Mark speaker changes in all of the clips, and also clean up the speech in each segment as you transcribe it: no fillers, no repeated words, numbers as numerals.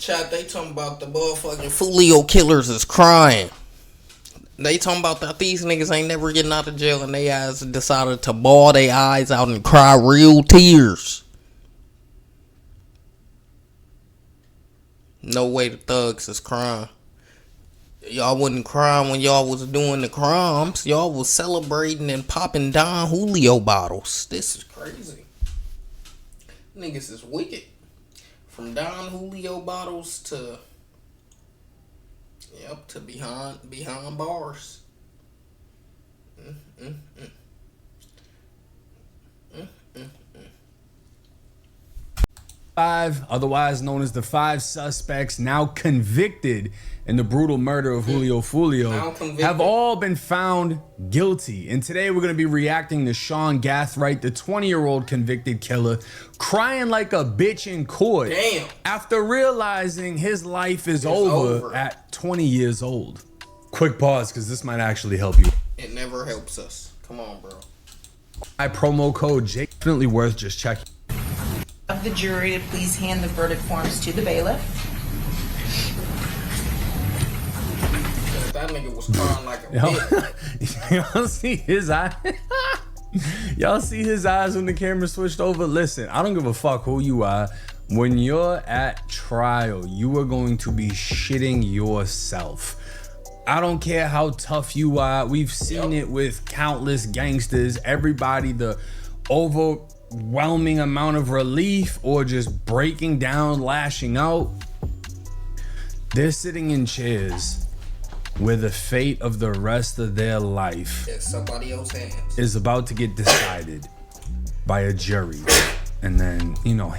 Speaker 1: Chat, they talking about the motherfucking Foolio killers is crying. They talking about that these niggas ain't never getting out of jail and they ass decided to bawl their eyes out and cry real tears. No way the thugs is crying. Y'all wasn't crying when y'all was doing the crimes. Y'all was celebrating and popping Don Julio bottles. This is crazy. Niggas is wicked. From Don Julio bottles to behind bars.
Speaker 2: Five, otherwise known as the five suspects now convicted in the brutal murder of Julio Foolio, have all been found guilty. And today we're going to be reacting to Sean Gathright, the 20-year-old convicted killer, crying like a bitch in court.
Speaker 1: Damn.
Speaker 2: After realizing his life is over at 20 years old. Quick pause, because this might actually help you.
Speaker 1: It never helps us. Come on, bro.
Speaker 2: My promo code Jake, definitely worth just checking.
Speaker 3: Of the jury to please hand the verdict forms to the bailiff.
Speaker 1: That nigga was crying like a bitch.
Speaker 2: Y'all see his eye? Y'all see his eyes when the camera switched over? Listen, I don't give a fuck who you are. When you're at trial, you are going to be shitting yourself. I don't care how tough you are. We've seen it with countless gangsters. Everybody, the overwhelming amount of relief or just breaking down, lashing out. They're sitting in chairs where the fate of the rest of their life
Speaker 1: somebody else's hands
Speaker 2: is about to get decided by a jury. And then, you know.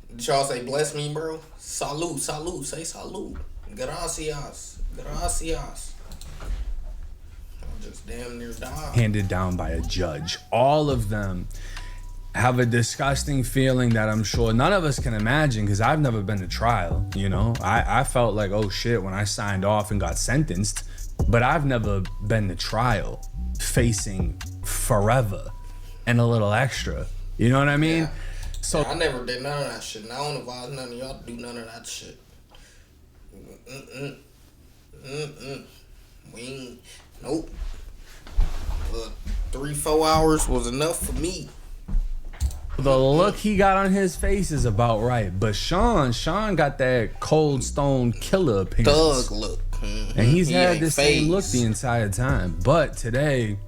Speaker 1: Did y'all say bless me, bro? Salute, salute, say salute. Gracias, gracias. I just damn near died.
Speaker 2: Handed down by a judge. All of them have a disgusting feeling that I'm sure none of us can imagine, because I've never been to trial. You know, I felt like, oh shit, when I signed off and got sentenced, but I've never been to trial facing forever and a little extra. You know what I mean?
Speaker 1: Yeah.
Speaker 2: So
Speaker 1: I never did none of that shit, and I don't advise none of y'all to do none of that shit. We ain't, nope. 3-4 hours was enough for me.
Speaker 2: the look he got on his face is about right, but Sean got that cold stone killer appearance.
Speaker 1: Thug look.
Speaker 2: And he's had the same look the entire time. But today,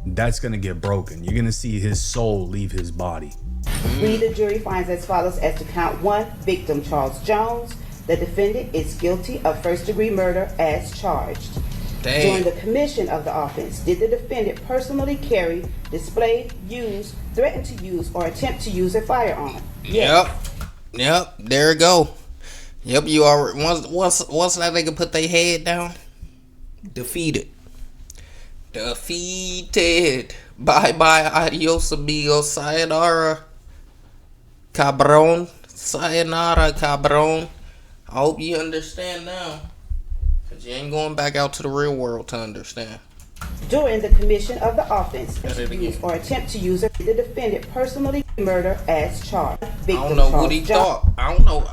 Speaker 2: that's gonna get broken. You're gonna see his soul leave his body.
Speaker 4: We, the jury, finds as follows as to count 1, victim Charles Jones. The defendant is guilty of first-degree murder as charged.
Speaker 1: Damn.
Speaker 4: During the commission of the offense, did the defendant personally carry, display, use, threaten to use, or attempt to use a firearm? Yes.
Speaker 1: Yep. There it go. Yep. You already once that nigga put their head down, defeated. Bye bye. Adios amigos. Sayonara. Cabron. Sayonara, cabron. I hope you understand now. Cause you ain't going back out to the real world to understand.
Speaker 4: During the commission of the offense, use or attempt to use the defendant personally murder as charged. Victim
Speaker 1: I don't know
Speaker 4: Charles
Speaker 1: what he
Speaker 4: Jones.
Speaker 1: thought. I don't know.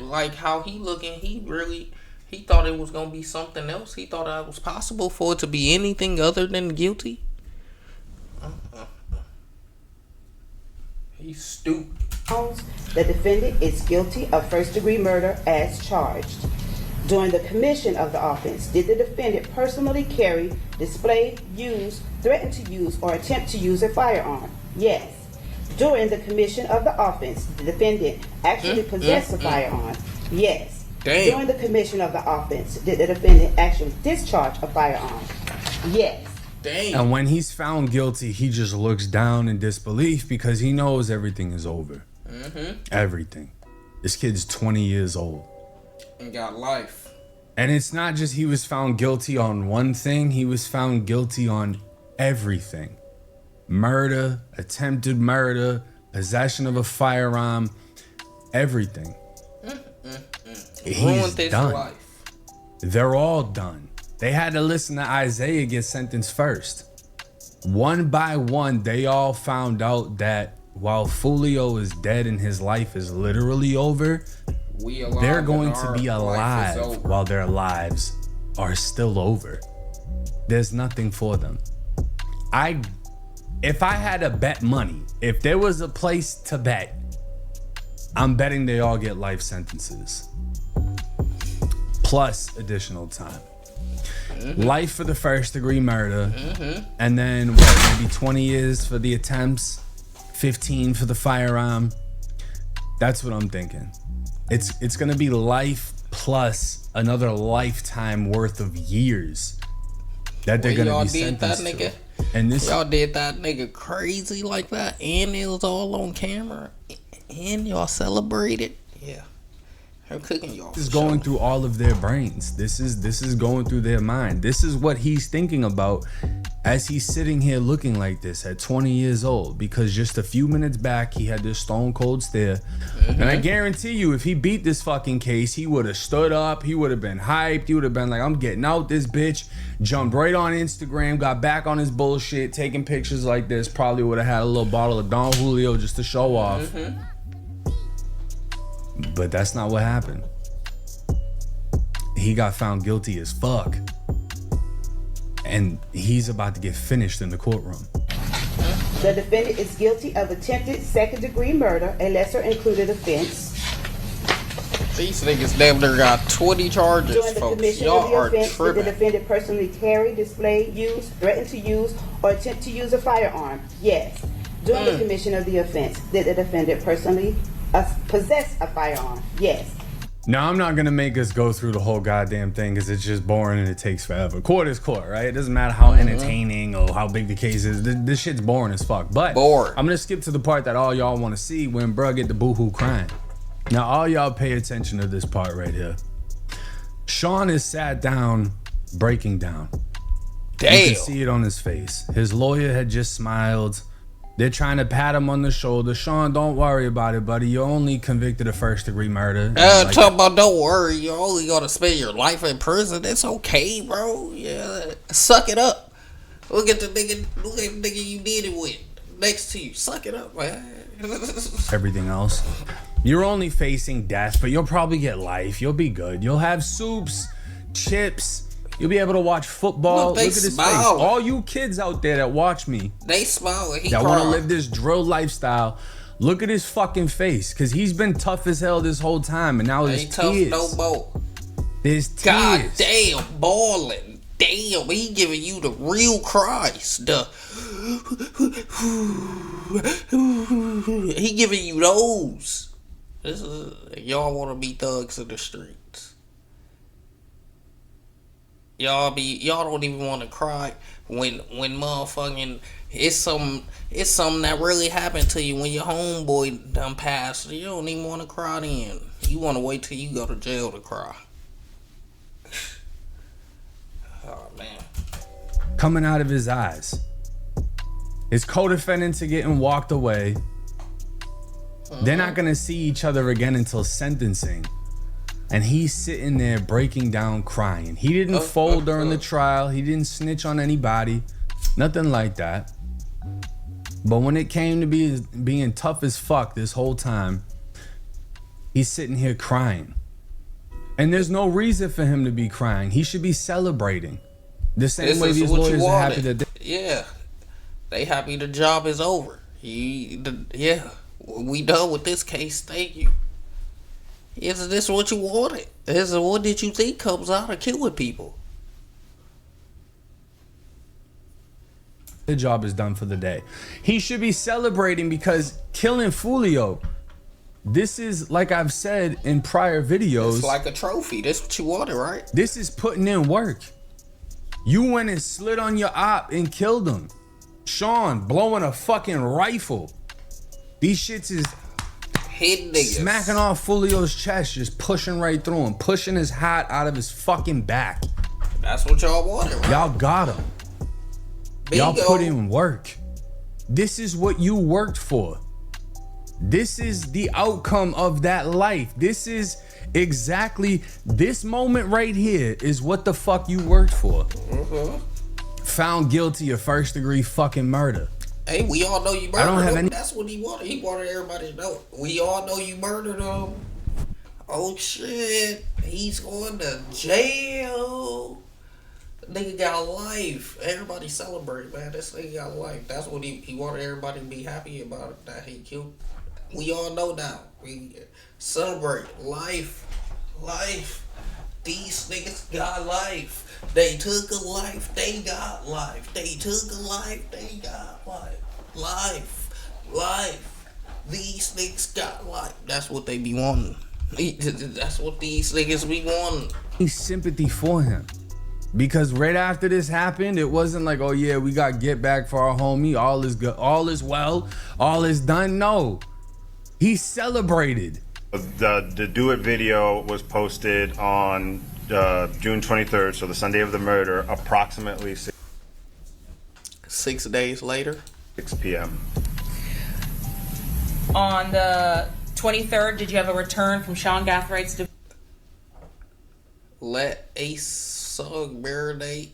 Speaker 1: Like how he looking. He thought it was gonna be something else. He thought it was possible for it to be anything other than guilty. He's stupid.
Speaker 4: The defendant is guilty of first-degree murder as charged. During the commission of the offense, did the defendant personally carry, display, use, threaten to use, or attempt to use a firearm? Yes. During the commission of the offense, the defendant actually possessed a firearm? Yes.
Speaker 1: Damn.
Speaker 4: During the commission of the offense, did the defendant actually discharge a firearm? Yes.
Speaker 1: Damn.
Speaker 2: And when he's found guilty, he just looks down in disbelief because he knows everything is over. Everything. This kid's 20 years old.
Speaker 1: And got life.
Speaker 2: And it's not just he was found guilty on one thing, he was found guilty on everything. Murder, attempted murder, possession of a firearm, everything.
Speaker 1: Ruined his
Speaker 2: done.
Speaker 1: life.
Speaker 2: They're all done. They had to listen to Isaiah get sentenced first. One by one, they all found out that while Foolio is dead and his life is literally over, they're going to be alive while their lives are still over. There's nothing for them. If I had to bet money, if there was a place to bet, I'm betting they all get life sentences. Plus additional time. Life for the first degree murder. And then what, maybe 20 years for the attempts, 15 for the firearm. That's what I'm thinking. It's gonna be life plus another lifetime worth of years that they're gonna be sentenced to. And this,
Speaker 1: y'all did that nigga crazy like that, and it was all on camera, and y'all celebrated. Yeah, I'm cooking y'all.
Speaker 2: This is going through all of their brains. This is going through their mind. This is what he's thinking about as he's sitting here looking like this at 20 years old, because just a few minutes back he had this stone cold stare. And I guarantee you, if he beat this fucking case, he would have stood up, he would have been hyped, he would have been like, I'm getting out this bitch, jumped right on Instagram, got back on his bullshit, taking pictures like this, probably would have had a little bottle of Don Julio just to show off. But that's not what happened. He got found guilty as fuck. And he's about to get finished in the courtroom.
Speaker 4: The defendant is guilty of attempted second-degree murder, a lesser included offense.
Speaker 1: These niggas damn near got 20 charges,
Speaker 4: During the
Speaker 1: folks.
Speaker 4: commission
Speaker 1: Y'all
Speaker 4: of the
Speaker 1: are
Speaker 4: offense, did the
Speaker 1: tripping.
Speaker 4: defendant personally carry, display, use, threaten to use, or attempt to use a firearm? Yes. During the commission of the offense, did the defendant personally possess a firearm? Yes.
Speaker 2: Now, I'm not going to make us go through the whole goddamn thing because it's just boring and it takes forever. Court is court, right? It doesn't matter how entertaining or how big the case is. This shit's boring as fuck. But
Speaker 1: Bored.
Speaker 2: I'm going to skip to the part that all y'all want to see when bruh get the boohoo crying. Now, all y'all pay attention to this part right here. Sean is sat down, breaking down.
Speaker 1: Damn.
Speaker 2: You can see it on his face. His lawyer had just smiled. They're trying to pat him on the shoulder. Sean, don't worry about it, buddy. You're only convicted of first-degree murder.
Speaker 1: Talk about don't worry. You only gotta spend your life in prison. It's okay, bro. Yeah, suck it up. Look at the nigga you did it with next to you. Suck it up, man.
Speaker 2: Everything else. You're only facing death, but you'll probably get life. You'll be good. You'll have soups, chips. You'll be able to watch football.
Speaker 1: Look, they
Speaker 2: Look at his face.
Speaker 1: smiling.
Speaker 2: All you kids out there that watch me,
Speaker 1: They smile and he
Speaker 2: that want to
Speaker 1: cry.
Speaker 2: live this drill lifestyle, look at his fucking face, because he's been tough as hell this whole time, and now there's
Speaker 1: Ain't tough
Speaker 2: tears.
Speaker 1: no more.
Speaker 2: There's tears.
Speaker 1: God damn, balling. Damn, he giving you the real cries. He giving you those. This is, y'all want to be thugs in the streets. Y'all don't even want to cry when motherfucking it's something that really happened to you when your homeboy done passed. You don't even want to cry then. You want to wait till you go to jail to cry. Oh man.
Speaker 2: Coming out of his eyes. His co-defendants are getting walked away. They're not gonna see each other again until sentencing. And he's sitting there breaking down, crying. He didn't fold during the trial. He didn't snitch on anybody. Nothing like that. But when it came to being tough as fuck this whole time, he's sitting here crying. And there's no reason for him to be crying. He should be celebrating. The same way these lawyers are happy that
Speaker 1: they happy the job is over. We done with this case. Thank you. Is this what you wanted? What did you think comes out of killing people?
Speaker 2: the job is done for the day. He should be celebrating because killing Foolio, this is, like I've said in prior videos,
Speaker 1: It's like a trophy. That's what you wanted, right?
Speaker 2: this is putting in work. You went and slid on your op and killed him. Sean blowing a fucking rifle. These shits is
Speaker 1: Hitting niggas.
Speaker 2: smacking off Foolio's chest, just pushing right through him, pushing his hat out of his fucking back.
Speaker 1: That's what y'all wanted, right?
Speaker 2: Y'all got him. Y'all
Speaker 1: Bingo.
Speaker 2: put in work. This is what you worked for. This is the outcome of that life. This is exactly, this moment right here is what the fuck you worked for. Found guilty of first degree fucking murder.
Speaker 1: Hey, we all know you murdered
Speaker 2: I don't have
Speaker 1: him.
Speaker 2: any-
Speaker 1: That's what he wanted. He wanted everybody to know. We all know you murdered him. Oh shit, he's going to jail. Nigga got life. Everybody celebrate, man. This nigga got life. That's what he wanted everybody to be happy about it, that he killed. We all know now. We celebrate life. Life. These niggas got life. They took a life, they got life. They took a life, they got life. Life. These niggas got life. That's what they be wanting. That's what these niggas be wanting.
Speaker 2: Sympathy for him. Because right after this happened, it wasn't like, oh yeah, we got get back for our homie. All is good. All is well. All is done. No. He celebrated.
Speaker 5: The Do It video was posted on June 23rd, so the Sunday of the murder, approximately
Speaker 1: 6 days later.
Speaker 5: 6 p.m.
Speaker 3: On the 23rd, did you have a return from Sean Gathrights?
Speaker 1: Let Ace song marinate.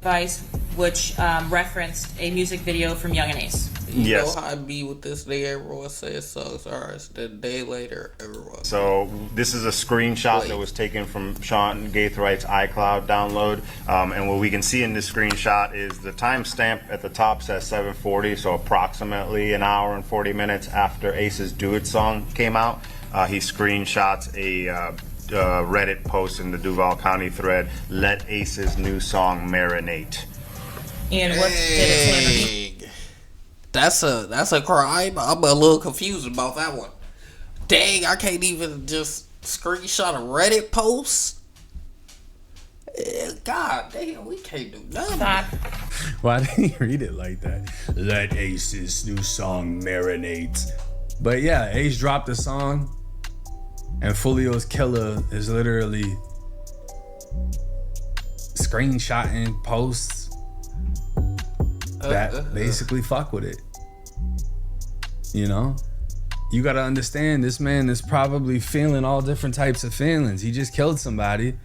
Speaker 3: Device, which referenced a music video from Young and Ace.
Speaker 1: You
Speaker 5: Yes.
Speaker 1: know how I be with this nigga. Everyone says songs are ours. The day later, everyone.
Speaker 5: So this is a screenshot that was taken from Sean Gaithright's iCloud download, and what we can see in this screenshot is the timestamp at the top says 7:40, so approximately an hour and 40 minutes after Ace's "Do It" song came out. He screenshots a Reddit post in the Duval County thread, "Let Ace's new song marinate."
Speaker 3: And what did it say?
Speaker 1: That's a crime. I'm a little confused about that one. Dang, I can't even just screenshot a Reddit post. God damn, we can't do nothing.
Speaker 2: Why didn't he read it like that? Let Ace's new song marinate. But yeah, Ace dropped the song, and Foolio's killer is literally screenshotting posts that basically fuck with it. You know? You gotta understand, this man is probably feeling all different types of feelings. He just killed somebody,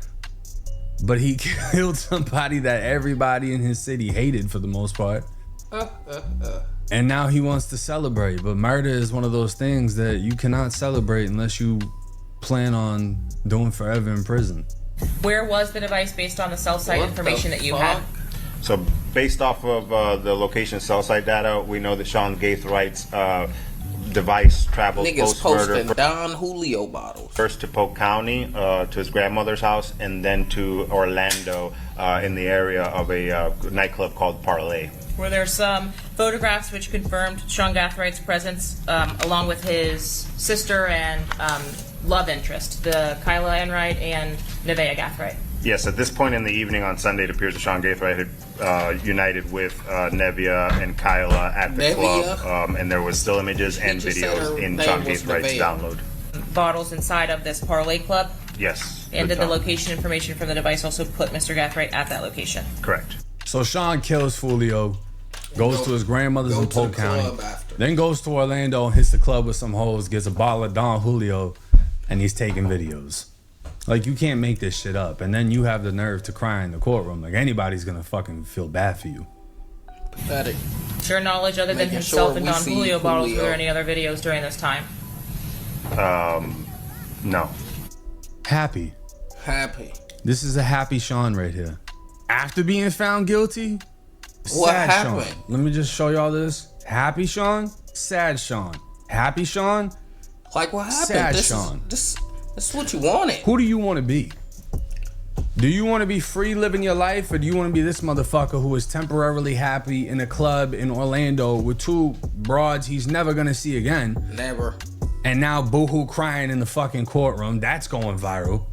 Speaker 2: but he killed somebody that everybody in his city hated for the most part. And now he wants to celebrate. But murder is one of those things that you cannot celebrate unless you plan on doing forever in prison.
Speaker 3: Where was the device based on the cell site
Speaker 1: What
Speaker 3: information
Speaker 1: the
Speaker 3: that you
Speaker 1: fuck?
Speaker 3: had?
Speaker 5: So based off of the location cell site data, we know that Sean Gaithright's device traveled
Speaker 1: Niggas
Speaker 5: post-murder
Speaker 1: posting Don Julio bottles.
Speaker 5: first to Polk County, to his grandmother's house, and then to Orlando in the area of a nightclub called Parlay.
Speaker 3: Were there some photographs which confirmed Sean Gathrights' presence along with his sister and love interest, the Kyla Enright and Nevaeh Gathright?
Speaker 5: Yes, at this point in the evening on Sunday, it appears that Sean Gaithright had united with Nevaeh and Kyla at the club, and there was still images and
Speaker 1: just said her
Speaker 5: videos in
Speaker 1: name
Speaker 5: Sean
Speaker 1: was
Speaker 5: Gaithright's
Speaker 1: Nevaeh.
Speaker 5: download.
Speaker 3: Bottles inside of this Parlay Club?
Speaker 5: Yes.
Speaker 3: And
Speaker 5: good
Speaker 3: did the
Speaker 5: time.
Speaker 3: location information from the device also put Mr. Gathright at that location?
Speaker 5: Correct.
Speaker 2: So Sean kills Foolio, goes to his grandmother's in
Speaker 1: Go to the
Speaker 2: Polk County,
Speaker 1: club after.
Speaker 2: then goes to Orlando and hits the club with some hoes, gets a bottle of Don Julio, and he's taking videos. Like, you can't make this shit up. And then you have the nerve to cry in the courtroom. Like, anybody's gonna fucking feel bad for you.
Speaker 1: Pathetic.
Speaker 3: To your knowledge, other than
Speaker 1: Making
Speaker 3: himself
Speaker 1: sure
Speaker 3: and
Speaker 1: we
Speaker 3: Don
Speaker 1: see
Speaker 3: Julio bottles, were
Speaker 1: Julio.
Speaker 3: there any other videos during this time?
Speaker 5: No.
Speaker 2: Happy.
Speaker 1: Happy.
Speaker 2: This is a happy Sean right here. After being found guilty,
Speaker 1: What
Speaker 2: sad
Speaker 1: happened?
Speaker 2: Sean. Let me just show y'all this. Happy Sean, sad Sean. Happy Sean,
Speaker 1: Like what happened?
Speaker 2: Sad
Speaker 1: this
Speaker 2: Sean.
Speaker 1: This is what you wanted.
Speaker 2: who do you want to be? Do you want to be free living your life, or do you want to be this motherfucker who is temporarily happy in a club in Orlando with two broads he's never gonna see again,
Speaker 1: Never.
Speaker 2: and now boohoo crying in the fucking courtroom? That's going viral.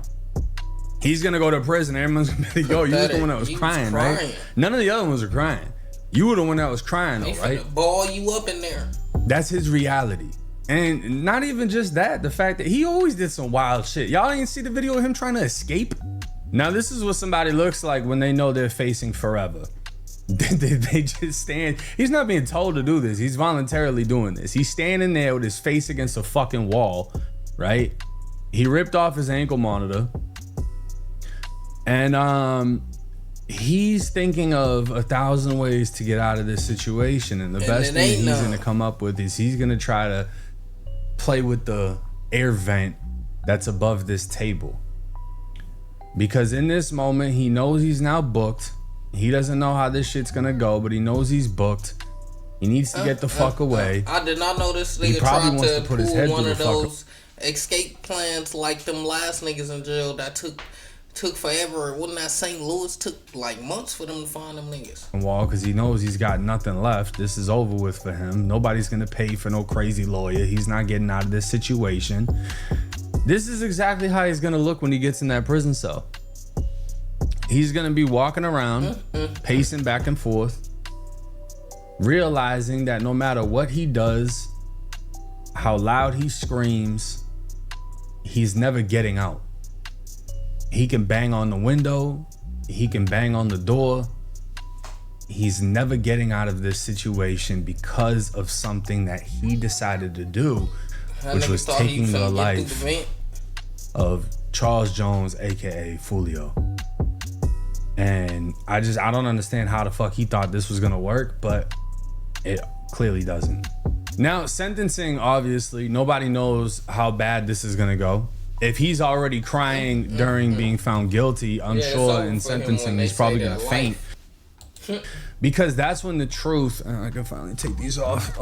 Speaker 2: He's gonna go to prison. Everyone's gonna be like, yo, you was the one that was
Speaker 1: He was
Speaker 2: crying,
Speaker 1: crying.
Speaker 2: right? None of the other ones are crying. You were the one that was crying,
Speaker 1: They
Speaker 2: though, right?
Speaker 1: finna ball you up in there.
Speaker 2: That's his reality. And not even just that, the fact that he always did some wild shit. Y'all didn't see the video of him trying to escape? Now, this is what somebody looks like when they know they're facing forever. They just stand. He's not being told to do this. He's voluntarily doing this. He's standing there with his face against a fucking wall, right? He ripped off his ankle monitor. And he's thinking of 1,000 ways to get out of this situation. And the best
Speaker 1: it
Speaker 2: thing
Speaker 1: ain't
Speaker 2: he's
Speaker 1: none.
Speaker 2: going to come up with is he's going to try to play with the air vent that's above this table. Because in this moment, he knows he's now booked. He doesn't know how this shit's gonna go, but he knows he's booked. He needs to get the fuck away.
Speaker 1: I did not know this
Speaker 2: He
Speaker 1: nigga
Speaker 2: probably
Speaker 1: tried
Speaker 2: wants
Speaker 1: to
Speaker 2: to put his
Speaker 1: pull
Speaker 2: head
Speaker 1: one
Speaker 2: through
Speaker 1: of
Speaker 2: the fucker.
Speaker 1: those escape plans like them last niggas in jail that took forever. Wasn't that St. Louis took like months for them to find them niggas?
Speaker 2: Wall, because he knows he's got nothing left. This is over with for him. Nobody's gonna pay for no crazy lawyer. He's not getting out of this situation. This is exactly how he's gonna look when he gets in that prison cell. He's gonna be walking around, pacing back and forth, realizing that no matter what he does, how loud he screams, he's never getting out. He can bang on the window, he can bang on the door. He's never getting out of this situation because of something that he decided to do, which was taking the life of Charles Jones, aka Foolio. And I don't understand how the fuck he thought this was gonna work, but it clearly doesn't. Now, sentencing, obviously, nobody knows how bad this is gonna go. If he's already crying during being found guilty, I'm sure in sentencing he's probably gonna faint. Because that's when the truth, I can finally take these off.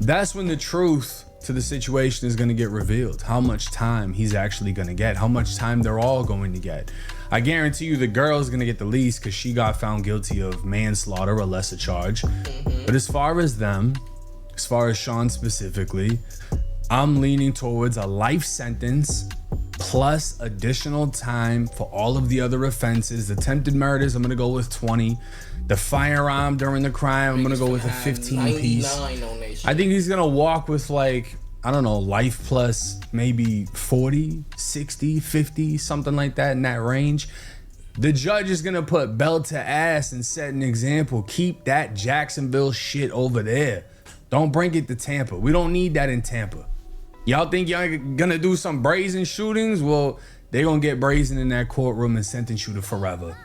Speaker 2: That's when the truth to the situation is gonna get revealed. How much time he's actually gonna get, how much time they're all going to get. I guarantee you the girl's gonna get the least because she got found guilty of manslaughter, a lesser charge. But as far as them, as far as Sean specifically, I'm leaning towards a life sentence plus additional time for all of the other offenses. Attempted murders, I'm gonna go with 20. The firearm during the crime, I'm gonna go with a 15 piece. I think he's gonna walk with like, I don't know, life plus maybe 40, 60, 50, something like that in that range. The judge is gonna put belt to ass and set an example. Keep that Jacksonville shit over there. Don't bring it to Tampa. We don't need that in Tampa. Y'all think y'all gonna do some brazen shootings? Well, they gonna get brazen in that courtroom and sentence you to forever.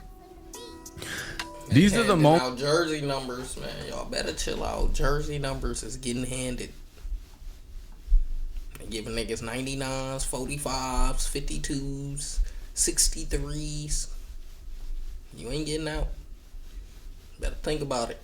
Speaker 2: These are the moments.
Speaker 1: Jersey numbers, man. Y'all better chill out. Jersey numbers is getting handed. They giving niggas 99s, 45s, 52s, 63s. You ain't getting out. Better think about it.